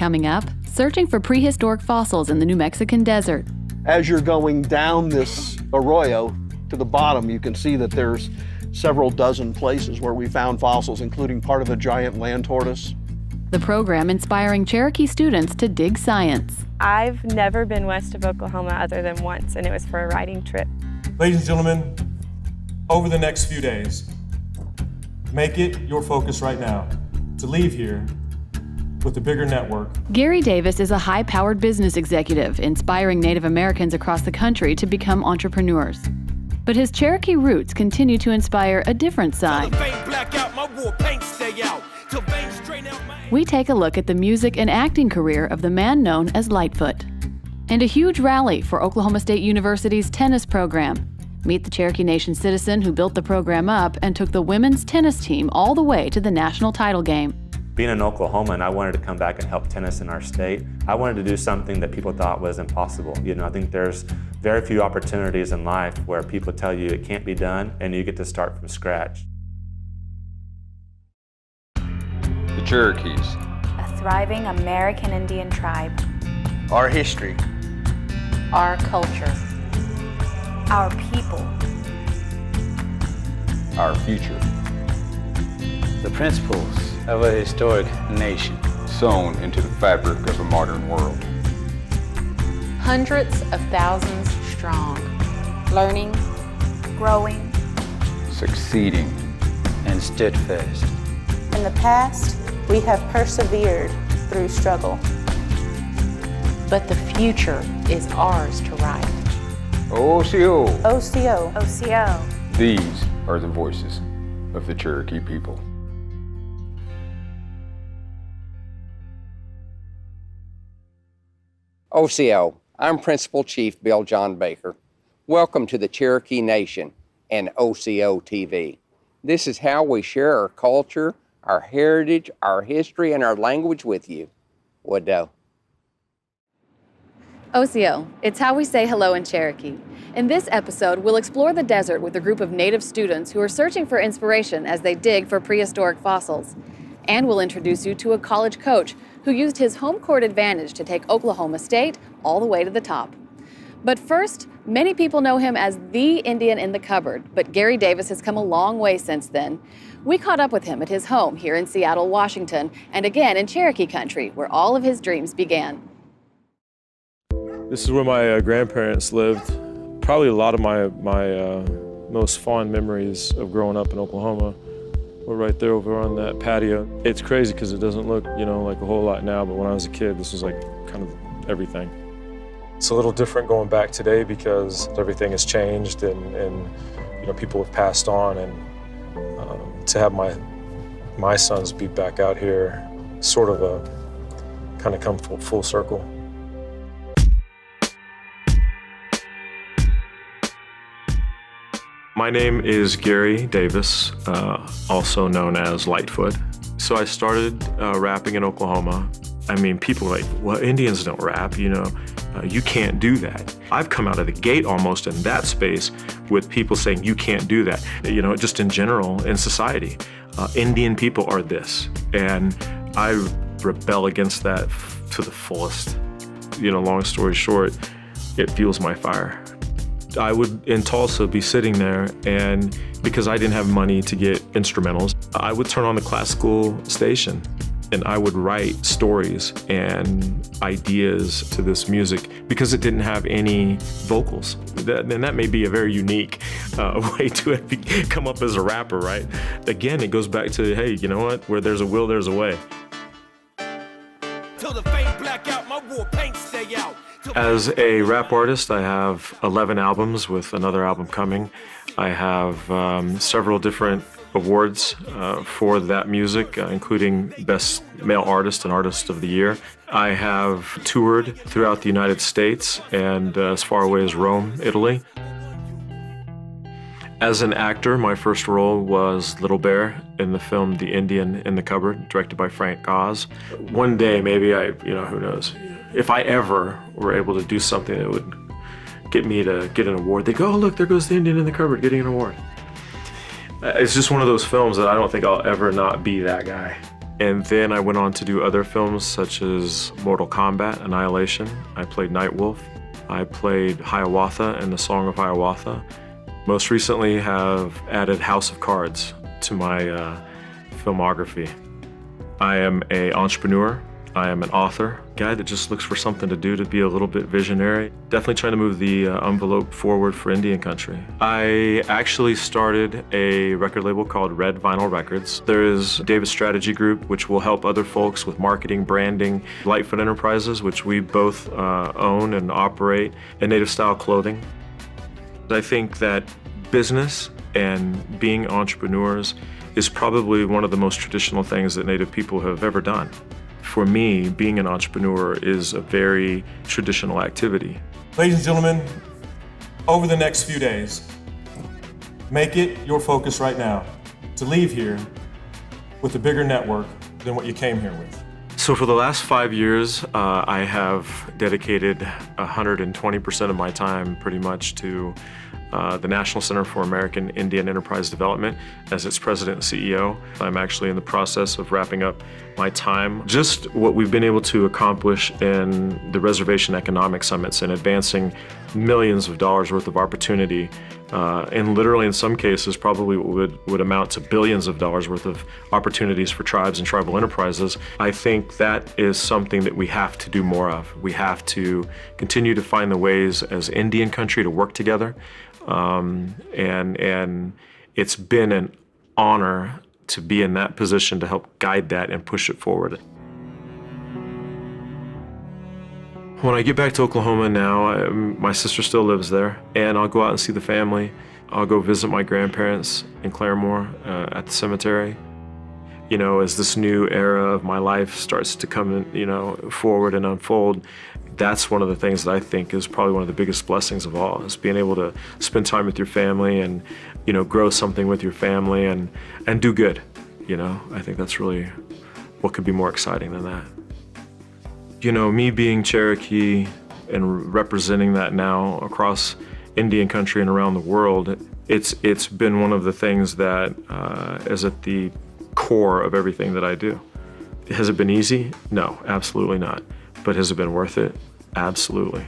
Coming up, searching for prehistoric fossils in the New Mexican desert. As you're going down this arroyo to the bottom, you can see that there's several dozen places where we found fossils, including part of a giant land tortoise. The program inspiring Cherokee students to dig science. I've never been west of Oklahoma other than once, and it was for a riding trip. Ladies and gentlemen, over the next few days, make it your focus right now to leave here with a bigger network. Gary Davis is a high-powered business executive, inspiring Native Americans across the country to become entrepreneurs. But his Cherokee roots continue to inspire a different side. We take a look at the music and acting career of the man known as Lightfoot. And a huge rally for Oklahoma State University's tennis program. Meet the Cherokee Nation citizen who built the program up and took the women's tennis team all the way to the national title game. Being an Oklahoman, I wanted to come back and help tennis in our state. I wanted to do something that people thought was impossible. You know, I think there's very few opportunities in life where people tell you it can't be done and you get to start from scratch. The Cherokees. A thriving American Indian tribe. Our history. Our culture. Our people. Our future. The principles of a historic nation. Sewn into the fabric of a modern world. Hundreds of thousands strong. Learning. Growing. Succeeding. And steadfast. In the past, we have persevered through struggle. But the future is ours to write. Osiyo. Osiyo. Osiyo. These are the voices of the Cherokee people. Osiyo, I'm Principal Chief Bill John Baker. Welcome to the Cherokee Nation and OsiyoTV. This is how we share our culture, our heritage, our history, and our language with you. Wado. Osiyo, it's how we say hello in Cherokee. In this episode, we'll explore the desert with a group of Native students who are searching for inspiration as they dig for prehistoric fossils. And we'll introduce you to a college coach who used his home court advantage to take Oklahoma State all the way to the top. But first, many people know him as the Indian in the cupboard, but Gary Davis has come a long way since then. We caught up with him at his home here in Seattle, Washington, and again in Cherokee country, where all of his dreams began. This is where my grandparents lived. Probably a lot of my most fond memories of growing up in Oklahoma were right there over on that patio. It's crazy because it doesn't look, you know, like a whole lot now, but when I was a kid, this was like kind of everything. It's a little different going back today because everything has changed and you know, people have passed on, and to have my sons be back out here, sort of a kind of come full circle. My name is Gary Davis, also known as Lightfoot. So I started rapping in Oklahoma. I mean, people are like, well, Indians don't rap, you know, you can't do that. I've come out of the gate almost in that space with people saying you can't do that. You know, just in general, in society, Indian people are this. And I rebel against that to the fullest. You know, long story short, it fuels my fire. I would, in Tulsa, be sitting there, and because I didn't have money to get instrumentals, I would turn on the classical station and I would write stories and ideas to this music because it didn't have any vocals. And that may be a very unique way to come up as a rapper, right? Again, it goes back to, hey, you know what? Where there's a will, there's a way. Till the fade black out, my war paint stay out. As a rap artist, I have 11 albums with another album coming. I have several different awards for that music, including Best Male Artist and Artist of the Year. I have toured throughout the United States and as far away as Rome, Italy. As an actor, my first role was Little Bear in the film The Indian in the Cupboard, directed by Frank Oz. One day, maybe who knows, if I ever were able to do something that would get me to get an award, they go, oh, look, there goes the Indian in the Cupboard getting an award. It's just one of those films that I don't think I'll ever not be that guy. And then I went on to do other films such as Mortal Kombat, Annihilation. I played Nightwolf. I played Hiawatha in the Song of Hiawatha. Most recently have added House of Cards to my filmography. I am an entrepreneur. I am an author, guy that just looks for something to do to be a little bit visionary. Definitely trying to move the envelope forward for Indian country. I actually started a record label called Red Vinyl Records. There is Davis Strategy Group, which will help other folks with marketing, branding, Lightfoot Enterprises, which we both own and operate, and Native Style Clothing. I think that business and being entrepreneurs is probably one of the most traditional things that Native people have ever done. For me, being an entrepreneur is a very traditional activity. Ladies and gentlemen, over the next few days, make it your focus right now to leave here with a bigger network than what you came here with. So for the last 5 years, I have dedicated 120% of my time pretty much to the National Center for American Indian Enterprise Development as its president and CEO. I'm actually in the process of wrapping up my time. Just what we've been able to accomplish in the reservation economic summits and advancing millions of dollars worth of opportunity, and literally in some cases probably would amount to billions of dollars worth of opportunities for tribes and tribal enterprises. I think that is something that we have to do more of. We have to continue to find the ways as Indian country to work together. And it's been an honor to be in that position to help guide that and push it forward. When I get back to Oklahoma now, my sister still lives there, and I'll go out and see the family. I'll go visit my grandparents in Claremore at the cemetery. You know, as this new era of my life starts to come, forward and unfold, that's one of the things that I think is probably one of the biggest blessings of all, is being able to spend time with your family and, grow something with your family and do good. I think that's really what could be more exciting than that. Me being Cherokee and representing that now across Indian country and around the world, it's been one of the things that is at the core of everything that I do. Has it been easy? No, absolutely not. But has it been worth it? Absolutely.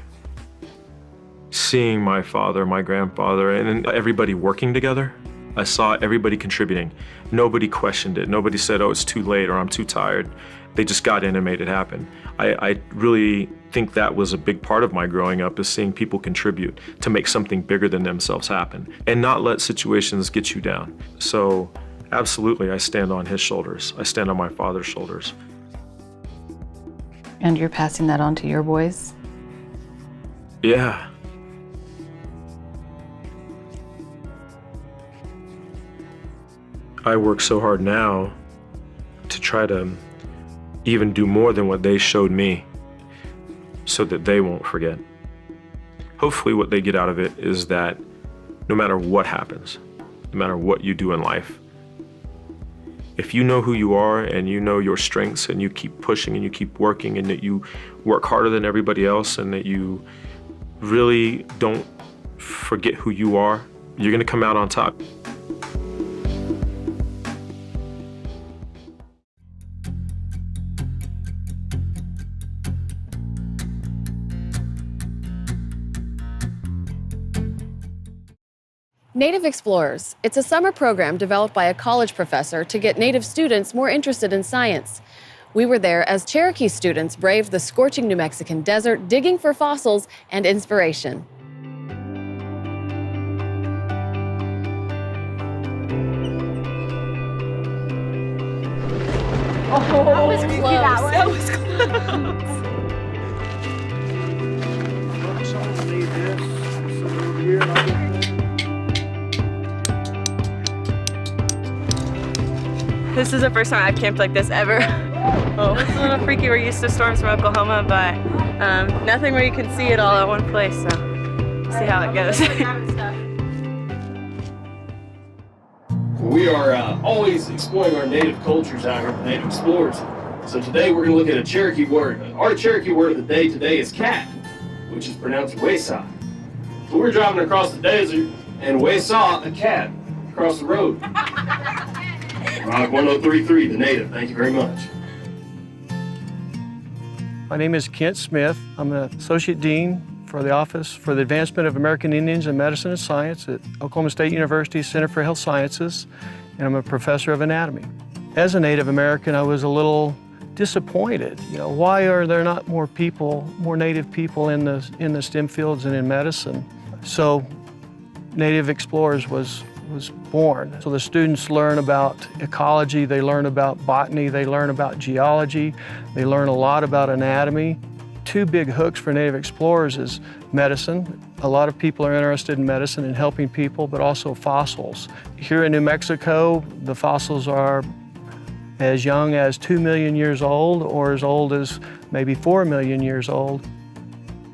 Seeing my father, my grandfather, and everybody working together, I saw everybody contributing. Nobody questioned it. Nobody said, oh, it's too late or I'm too tired. They just got in and made it happen. I really think that was a big part of my growing up, is seeing people contribute to make something bigger than themselves happen and not let situations get you down. So absolutely, I stand on his shoulders. I stand on my father's shoulders. And you're passing that on to your boys? Yeah. I work so hard now to try to even do more than what they showed me so that they won't forget. Hopefully what they get out of it is that no matter what happens, no matter what you do in life, if you know who you are and you know your strengths and you keep pushing and you keep working and that you work harder than everybody else and that you really don't forget who you are, you're gonna come out on top. Native Explorers. It's a summer program developed by a college professor to get Native students more interested in science. We were there as Cherokee students braved the scorching New Mexican desert, digging for fossils and inspiration. Oh, that was close. That was close. This is the first time I've camped like this ever. Oh, it's a little freaky. We're used to storms from Oklahoma, but nothing where you can see it all at one place, so see how it goes. We are always exploring our native cultures out here with Native Explorers. So today we're going to look at a Cherokee word. Our Cherokee word of the day today is cat, which is pronounced waysaw. So we're driving across the desert and we saw a cat across the road. Rock 1033, the Native. Thank you very much. My name is Kent Smith. I'm an Associate Dean for the Office for the Advancement of American Indians in Medicine and Science at Oklahoma State University Center for Health Sciences, and I'm a professor of anatomy. As a Native American, I was a little disappointed. You know, why are there not more people, more Native people in the STEM fields and in medicine? So Native Explorers was born. So the students learn about ecology, they learn about botany, they learn about geology, they learn a lot about anatomy. Two big hooks for Native Explorers is medicine. A lot of people are interested in medicine and helping people, but also fossils. Here in New Mexico, the fossils are as young as 2 million years old or as old as maybe 4 million years old.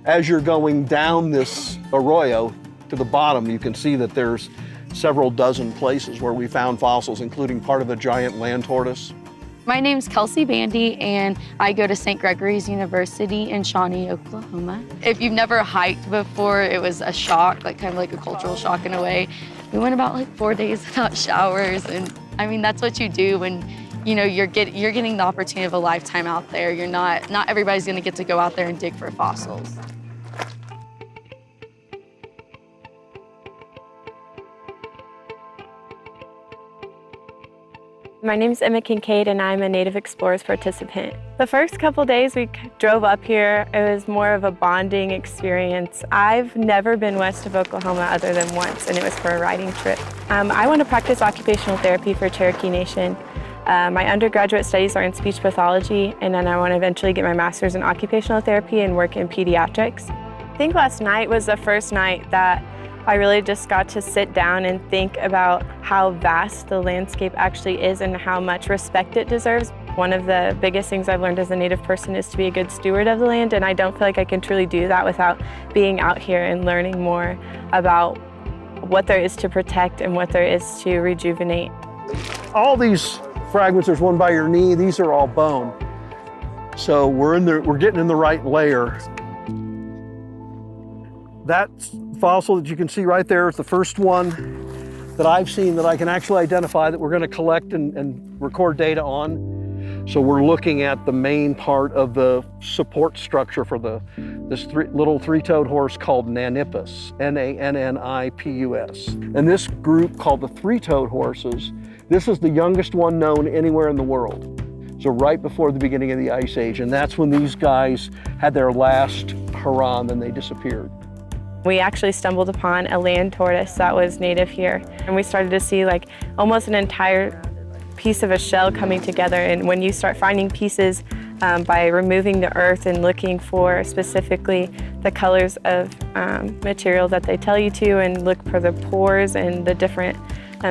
As you're going down this arroyo to the bottom, you can see that there's several dozen places where we found fossils, including part of a giant land tortoise. My name's Kelsey Bandy, and I go to St. Gregory's University in Shawnee, Oklahoma. If you've never hiked before, it was a shock, like kind of like a cultural shock in a way. We went about like 4 days without showers, and I mean, that's what you do when you're getting the opportunity of a lifetime out there. Not everybody's gonna get to go out there and dig for fossils. My name's Emma Kincaid, and I'm a Native Explorers participant. The first couple days we drove up here, it was more of a bonding experience. I've never been west of Oklahoma other than once, and it was for a riding trip. I want to practice occupational therapy for Cherokee Nation. My undergraduate studies are in speech pathology, and then I want to eventually get my master's in occupational therapy and work in pediatrics. I think last night was the first night that I really just got to sit down and think about how vast the landscape actually is and how much respect it deserves. One of the biggest things I've learned as a Native person is to be a good steward of the land, and I don't feel like I can truly do that without being out here and learning more about what there is to protect and what there is to rejuvenate. All these fragments, there's one by your knee, these are all bone. So we're getting in the right layer. That fossil that you can see right there is the first one that I've seen that I can actually identify that we're going to collect and record data on. So we're looking at the main part of the support structure for this little three-toed horse called Nanippus, N-A-N-N-I-P-U-S. And this group called the three-toed horses, this is the youngest one known anywhere in the world. So right before the beginning of the Ice Age, and that's when these guys had their last hurrah, and then they disappeared. We actually stumbled upon a land tortoise that was native here, and we started to see like almost an entire piece of a shell coming together. And when you start finding pieces by removing the earth and looking for specifically the colors of material that they tell you to, and look for the pores and the different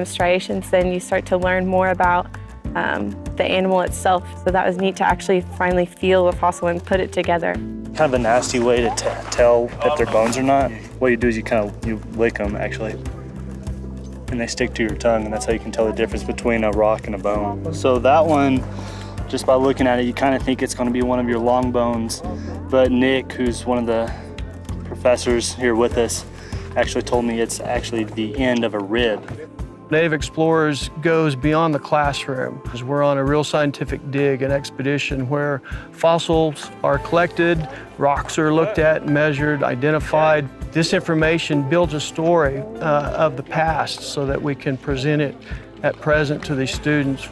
striations, then you start to learn more about the animal itself. So that was neat to actually finally feel a fossil and put it together. Kind of a nasty way to tell if they're bones or not. What you do is you lick them actually, and they stick to your tongue, and that's how you can tell the difference between a rock and a bone. So that one, just by looking at it, you kind of think it's going to be one of your long bones, but Nick, who's one of the professors here with us, actually told me it's actually the end of a rib. Native Explorers goes beyond the classroom, because we're on a real scientific dig and expedition where fossils are collected, rocks are looked at, measured, identified. This information builds a story of the past so that we can present it at present to these students.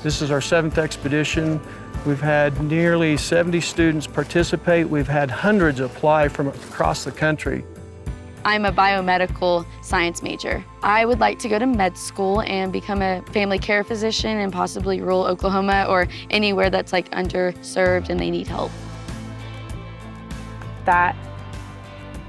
This is our 7th expedition. We've had nearly 70 students participate. We've had hundreds apply from across the country. I'm a biomedical science major. I would like to go to med school and become a family care physician in possibly rural Oklahoma or anywhere that's like underserved and they need help. That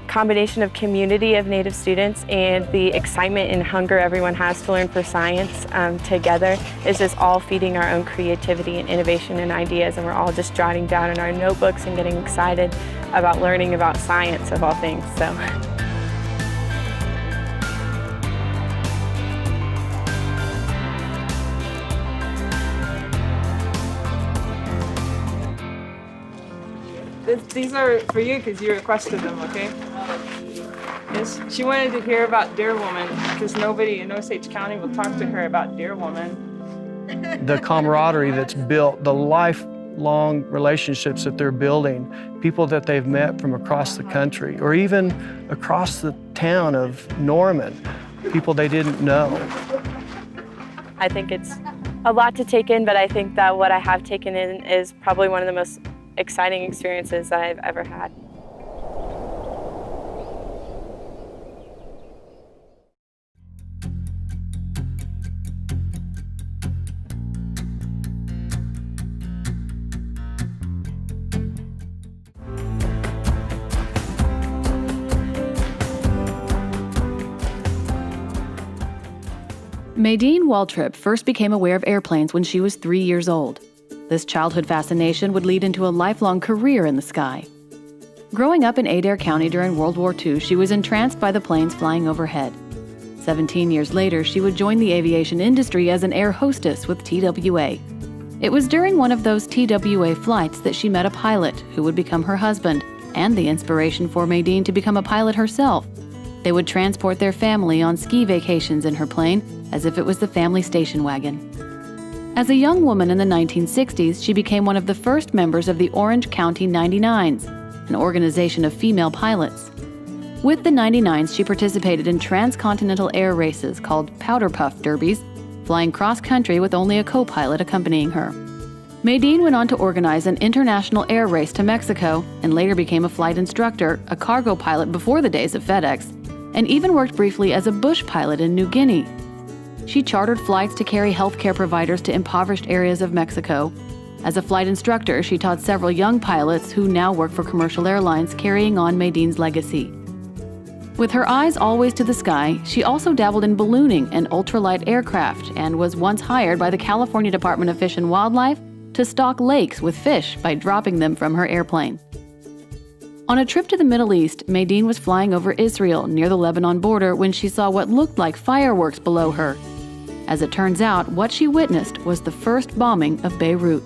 combination of community of Native students and the excitement and hunger everyone has to learn for science together is just all feeding our own creativity and innovation and ideas, and we're all just jotting down in our notebooks and getting excited about learning about science of all things. So. These are for you because you requested them, okay? Yes, she wanted to hear about Deer Woman because nobody in Osage County will talk to her about Deer Woman. the camaraderie that's built, the lifelong relationships that they're building, people that they've met from across the country, or even across the town of Norman, people they didn't know. I think it's a lot to take in, but I think that what I have taken in is probably one of the most exciting experiences that I've ever had. Maydeen Waltrip first became aware of airplanes when she was 3 years old. This childhood fascination would lead into a lifelong career in the sky. Growing up in Adair County during World War II, she was entranced by the planes flying overhead. 17 years later, she would join the aviation industry as an air hostess with TWA. It was during one of those TWA flights that she met a pilot who would become her husband, and the inspiration for Maydeen to become a pilot herself. They would transport their family on ski vacations in her plane as if it was the family station wagon. As a young woman in the 1960s, she became one of the first members of the Orange County 99s, an organization of female pilots. With the 99s, she participated in transcontinental air races called powder puff derbies, flying cross-country with only a co-pilot accompanying her. Maydeen went on to organize an international air race to Mexico and later became a flight instructor, a cargo pilot before the days of FedEx, and even worked briefly as a bush pilot in New Guinea. She chartered flights to carry healthcare providers to impoverished areas of Mexico. As a flight instructor, she taught several young pilots who now work for commercial airlines, carrying on Maydeen's legacy. With her eyes always to the sky, she also dabbled in ballooning and ultralight aircraft and was once hired by the California Department of Fish and Wildlife to stock lakes with fish by dropping them from her airplane. On a trip to the Middle East, Maydeen was flying over Israel near the Lebanon border when she saw what looked like fireworks below her. As it turns out, what she witnessed was the first bombing of Beirut.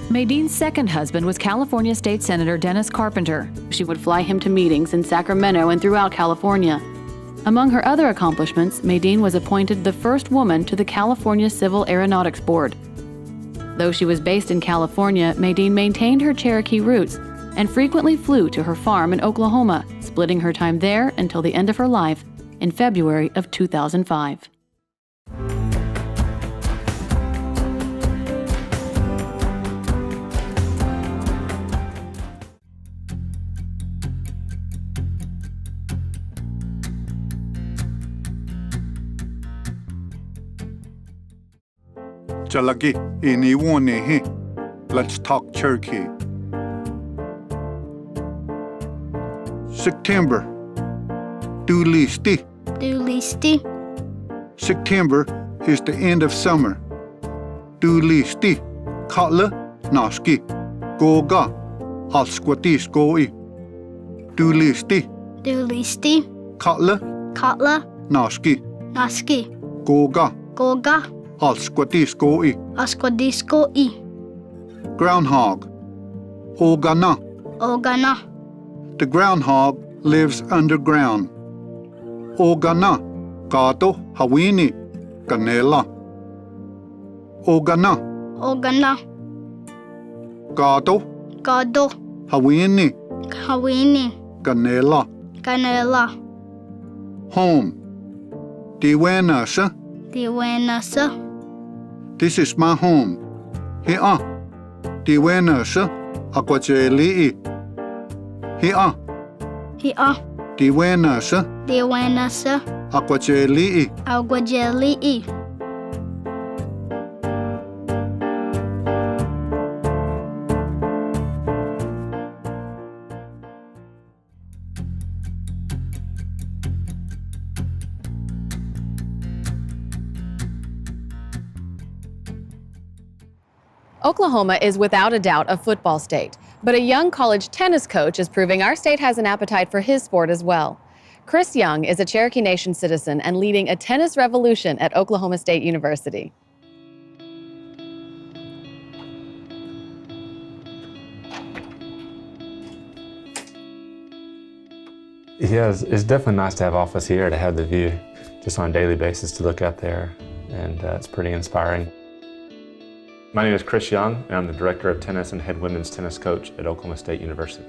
Maydeen's second husband was California State Senator Dennis Carpenter. She would fly him to meetings in Sacramento and throughout California. Among her other accomplishments, Maydeen was appointed the first woman to the California Civil Aeronautics Board. Though she was based in California, Maydeen maintained her Cherokee roots and frequently flew to her farm in Oklahoma, splitting her time there until the end of her life in February of 2005. Jalagi iniwone. Let's talk Cherokee. September. Dulisti. Dulisti. September is the end of summer. Dulisti. Katla naski. Goga. Alsquatis goi. Dulisti. Dulisti. Katla. Katla. Naski. Naski. Goga. Goga. Alsquatisco-i. Asquadisco-i. Groundhog. Ogana. Ogana. The groundhog lives underground. Ogana. Gato hawini. Canela. Ogana. Ogana. Gato. Gado. Hawini. Hawini. Canela. Canela. Home. Diwenasa. Diwenasa. This is my home. Here. Diwenasa. Aquajeli. Here. Here. Diwenasa. Diwenasa. Aquajeli. Aguajeli. Oklahoma is without a doubt a football state, but a young college tennis coach is proving our state has an appetite for his sport as well. Chris Young is a Cherokee Nation citizen and leading a tennis revolution at Oklahoma State University. Yeah, it's definitely nice to have office here, to have the view just on a daily basis to look out there, and it's pretty inspiring. My name is Chris Young, and I'm the Director of Tennis and Head Women's Tennis Coach at Oklahoma State University.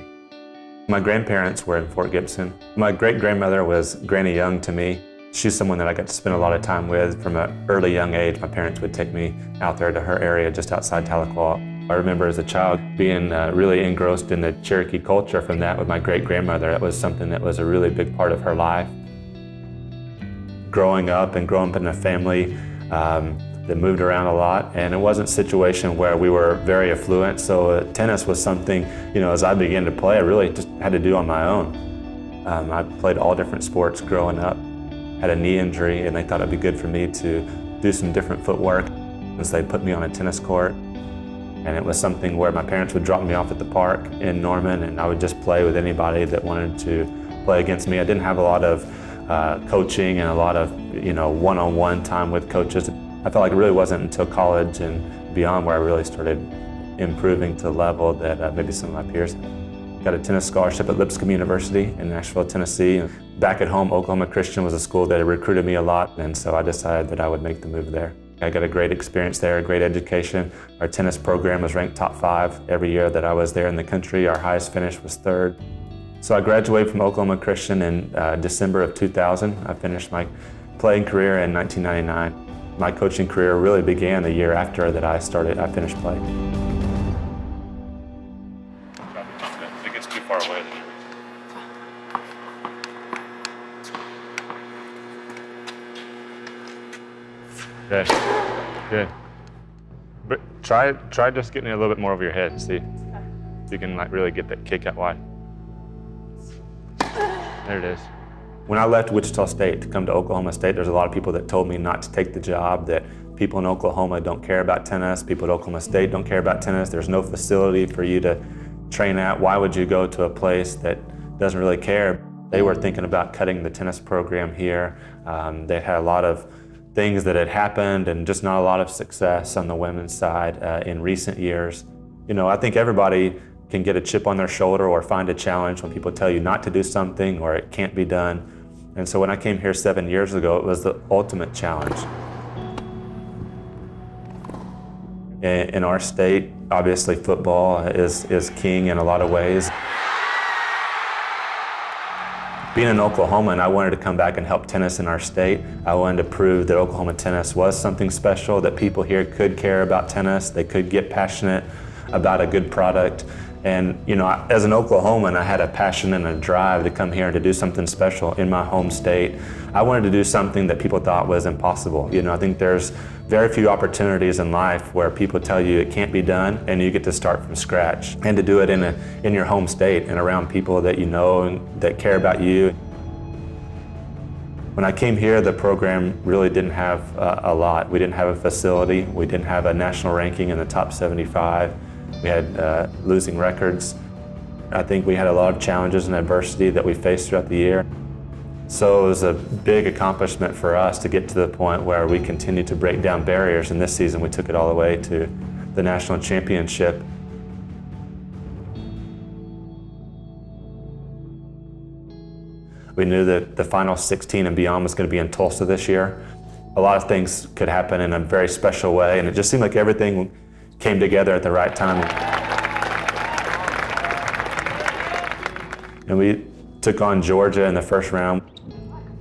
My grandparents were in Fort Gibson. My great-grandmother was Granny Young to me. She's someone that I got to spend a lot of time with from an early young age. My parents would take me out there to her area just outside Tahlequah. I remember as a child being really engrossed in the Cherokee culture from that with my great-grandmother. That was something that was a really big part of her life. Growing up in a family that moved around a lot, and it wasn't a situation where we were very affluent, so tennis was something, as I began to play, I really just had to do on my own. I played all different sports growing up, had a knee injury, and they thought it'd be good for me to do some different footwork, and so they put me on a tennis court, and it was something where my parents would drop me off at the park in Norman, and I would just play with anybody that wanted to play against me. I didn't have a lot of coaching and a lot of one-on-one time with coaches. I felt like it really wasn't until college and beyond where I really started improving to the level that maybe some of my peers had. Got a tennis scholarship at Lipscomb University in Nashville, Tennessee. Back at home, Oklahoma Christian was a school that recruited me a lot, and so I decided that I would make the move there. I got a great experience there, a great education. Our tennis program was ranked top 5 every year that I was there in the country. Our highest finish was 3rd. So I graduated from Oklahoma Christian in December of 2000. I finished my playing career in 1999. My coaching career really began the year after that I finished playing. It gets too far away. Good, good. But try just getting it a little bit more over your head. See if you can really get that kick out wide. There it is. When I left Wichita State to come to Oklahoma State, there's a lot of people that told me not to take the job, that people in Oklahoma don't care about tennis, people at Oklahoma State don't care about tennis, there's no facility for you to train at. Why would you go to a place that doesn't really care? They were thinking about cutting the tennis program here. They had a lot of things that had happened and just not a lot of success on the women's side in recent years. I think everybody can get a chip on their shoulder or find a challenge when people tell you not to do something or it can't be done. And so when I came here 7 years ago, it was the ultimate challenge. In our state, obviously football is king in a lot of ways. Being in Oklahoma, and I wanted to come back and help tennis in our state. I wanted to prove that Oklahoma tennis was something special, that people here could care about tennis, they could get passionate about a good product. And as an Oklahoman, I had a passion and a drive to come here and to do something special in my home state. I wanted to do something that people thought was impossible. I think there's very few opportunities in life where people tell you it can't be done and you get to start from scratch. And to do it in your home state and around people that you know and that care about you. When I came here, the program really didn't have a lot. We didn't have a facility. We didn't have a national ranking in the top 75. We had losing records. I think we had a lot of challenges and adversity that we faced throughout the year. So it was a big accomplishment for us to get to the point where we continued to break down barriers, and this season we took it all the way to the national championship. We knew that the final 16 and beyond was going to be in Tulsa this year. A lot of things could happen in a very special way, and it just seemed like everything came together at the right time. And we took on Georgia in the first round.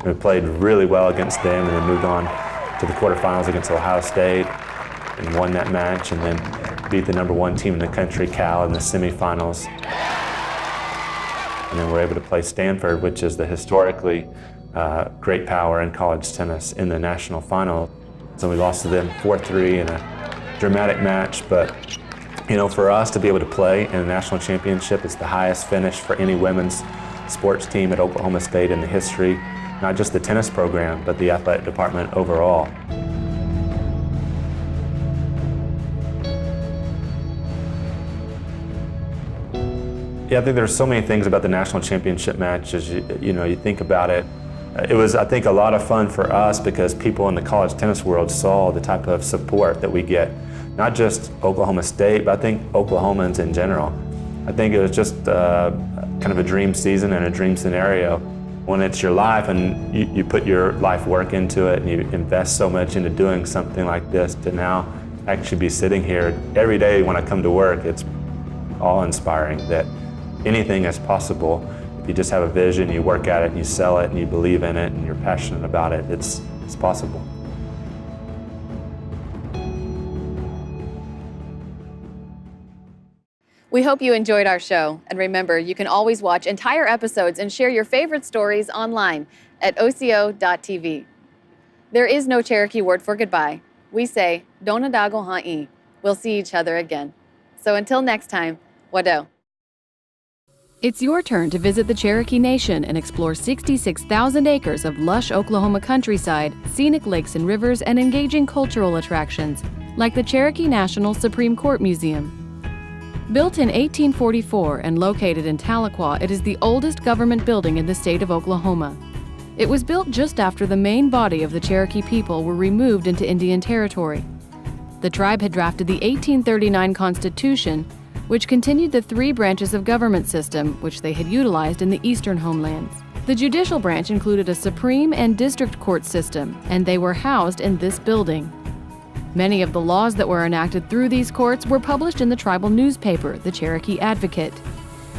We played really well against them and then moved on to the quarterfinals against Ohio State and won that match, and then beat the #1 team in the country, Cal, in the semifinals. And then we're able to play Stanford, which is the historically great power in college tennis, in the national final. So we lost to them 4-3 in a dramatic match, but for us to be able to play in a national championship, it's the highest finish for any women's sports team at Oklahoma State in the history, not just the tennis program, but the athletic department overall. Yeah, I think there's so many things about the national championship match as you think about it. It was, I think, a lot of fun for us because people in the college tennis world saw the type of support that we get. Not just Oklahoma State, but I think Oklahomans in general. I think it was just kind of a dream season and a dream scenario. When it's your life and you put your life work into it and you invest so much into doing something like this, to now actually be sitting here every day when I come to work. It's awe-inspiring that anything is possible. If you just have a vision, you work at it, and you sell it, and you believe in it, and you're passionate about it, it's possible. We hope you enjoyed our show. And remember, you can always watch entire episodes and share your favorite stories online at Osiyo.tv. There is no Cherokee word for goodbye. We say, Donadago ha'i. We'll see each other again. So until next time, wado. It's your turn to visit the Cherokee Nation and explore 66,000 acres of lush Oklahoma countryside, scenic lakes and rivers, and engaging cultural attractions, like the Cherokee National Supreme Court Museum. Built in 1844 and located in Tahlequah, it is the oldest government building in the state of Oklahoma. It was built just after the main body of the Cherokee people were removed into Indian Territory. The tribe had drafted the 1839 Constitution, which continued the 3 branches of government system which they had utilized in the eastern homelands. The judicial branch included a Supreme and District Court system, and they were housed in this building. Many of the laws that were enacted through these courts were published in the tribal newspaper, the Cherokee Advocate.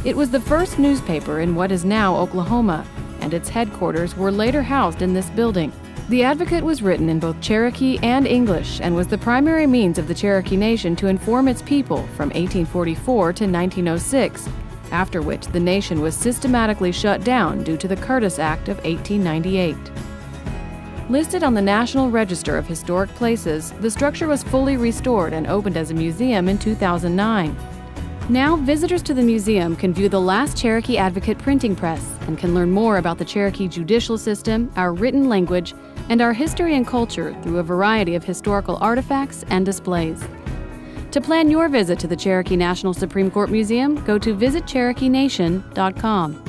It was the first newspaper in what is now Oklahoma, and its headquarters were later housed in this building. The Advocate was written in both Cherokee and English and was the primary means of the Cherokee Nation to inform its people from 1844 to 1906, after which the nation was systematically shut down due to the Curtis Act of 1898. Listed on the National Register of Historic Places, the structure was fully restored and opened as a museum in 2009. Now, visitors to the museum can view the last Cherokee Advocate printing press and can learn more about the Cherokee judicial system, our written language, and our history and culture through a variety of historical artifacts and displays. To plan your visit to the Cherokee National Supreme Court Museum, go to visitcherokeenation.com.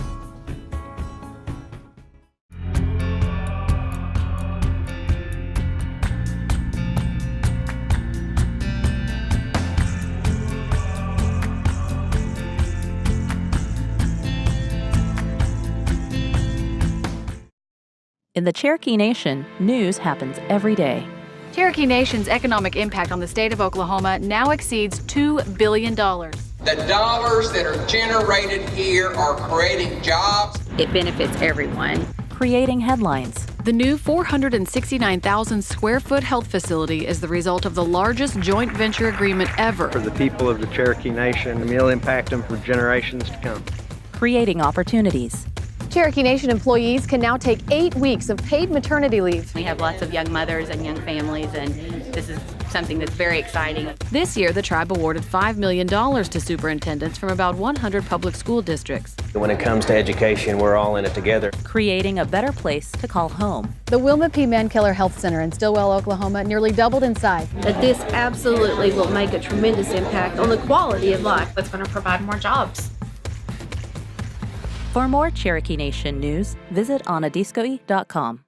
In the Cherokee Nation, news happens every day. Cherokee Nation's economic impact on the state of Oklahoma now exceeds $2 billion. The dollars that are generated here are creating jobs. It benefits everyone. Creating headlines. The new 469,000 square foot health facility is the result of the largest joint venture agreement ever. For the people of the Cherokee Nation, and it'll impact them for generations to come. Creating opportunities. Cherokee Nation employees can now take 8 weeks of paid maternity leave. We have lots of young mothers and young families, and this is something that's very exciting. This year, the tribe awarded $5 million to superintendents from about 100 public school districts. When it comes to education, we're all in it together. Creating a better place to call home. The Wilma P. Mankeller Health Center in Stillwell, Oklahoma, nearly doubled in size. That this absolutely will make a tremendous impact on the quality of life. It's going to provide more jobs. For more Cherokee Nation news, visit onadiskoe.com.